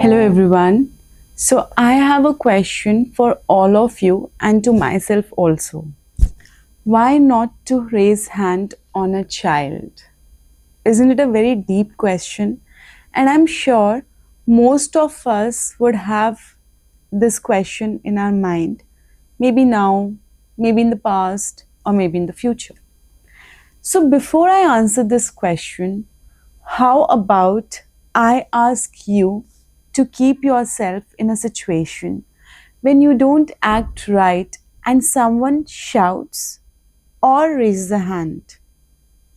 Hello everyone. So I have a question for all of you and to myself also. Why not to raise hand on a child? Isn't it a very deep question? And I'm sure most of us would have this question in our mind. Maybe now, maybe in the past, or maybe in the future. So before I answer this question, how about I ask you to keep yourself in a situation when you don't act right and someone shouts or raises a hand,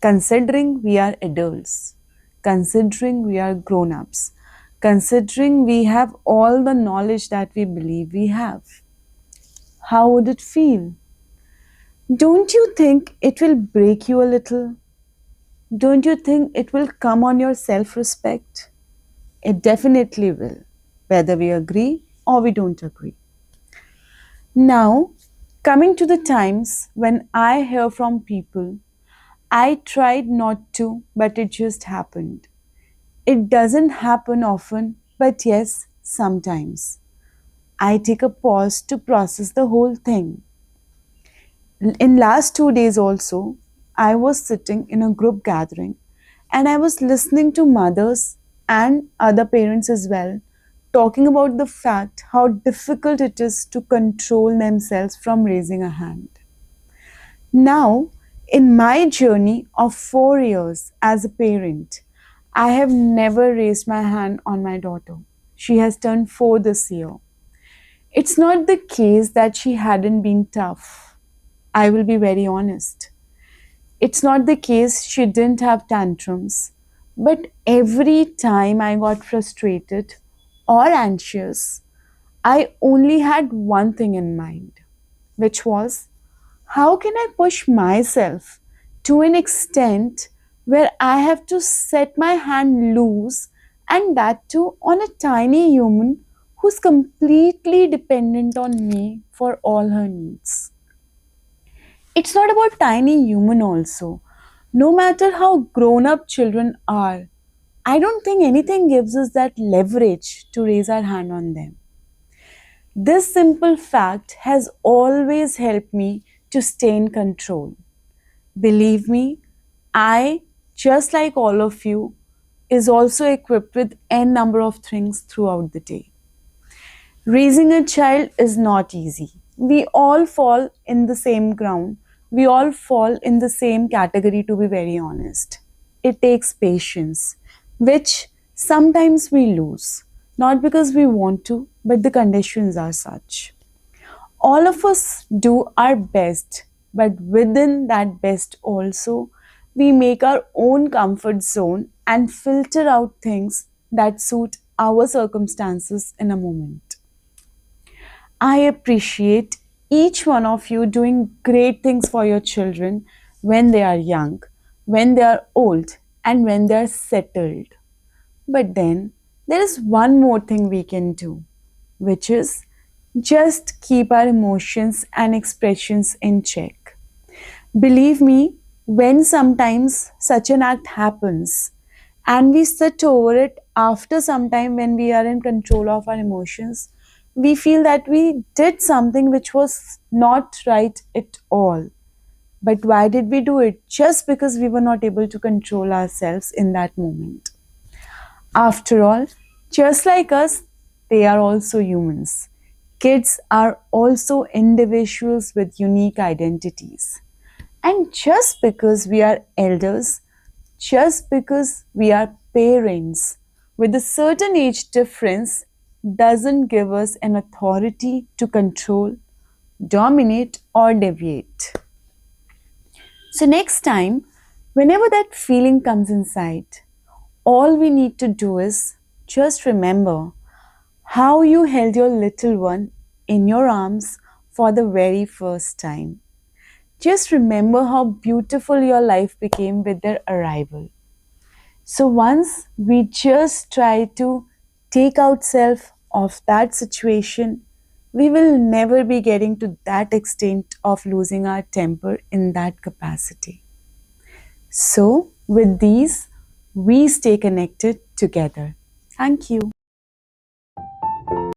considering we are adults, considering we are grown ups, considering we have all the knowledge that we believe we have? How would it feel? Don't you think it will break you a little? Don't you think it will come on your self respect? It definitely will, whether we agree or we don't agree. Now, coming to the times when I hear from people, I tried not to, but it just happened. It doesn't happen often, but yes, sometimes. I take a pause to process the whole thing. In last 2 days also, I was sitting in a group gathering and I was listening to mothers and other parents as well talking about the fact how difficult it is to control themselves from raising a hand. Now, in my journey of 4 years as a parent, I have never raised my hand on my daughter. She has turned 4 this year. It's not the case that she hadn't been tough. I will be very honest. It's not the case she didn't have tantrums. But every time I got frustrated or anxious, I only had one thing in mind, which was how can I push myself to an extent where I have to set my hand loose, and that too on a tiny human who's completely dependent on me for all her needs. It's not about tiny human also. No matter how grown up children are, I don't think anything gives us that leverage to raise our hand on them. This simple fact has always helped me to stay in control. Believe me, I, just like all of you, is also equipped with n number of things throughout the day. Raising a child is not easy. We all fall in the same ground. We all fall in the same category, to be very honest. It takes patience, which sometimes we lose, not because we want to, but the conditions are such. All of us do our best, but within that best also, we make our own comfort zone and filter out things that suit our circumstances in a moment. I appreciate each one of you doing great things for your children when they are young, when they are old, and when they are settled. But then there is one more thing we can do, which is just keep our emotions and expressions in check. Believe me, when sometimes such an act happens and we sit over it after some time when we are in control of our emotions, we feel that we did something which was not right at all. But why did we do it? Just because we were not able to control ourselves in that moment. After all, just like us, they are also humans. Kids are also individuals with unique identities. And just because we are elders, just because we are parents with a certain age difference, doesn't give us an authority to control, dominate, or deviate. So, next time, whenever that feeling comes inside, all we need to do is just remember how you held your little one in your arms for the very first time. Just remember how beautiful your life became with their arrival. So once we just try to take ourselves of that situation, we will never be getting to that extent of losing our temper in that capacity. So with these, we stay connected together. Thank you.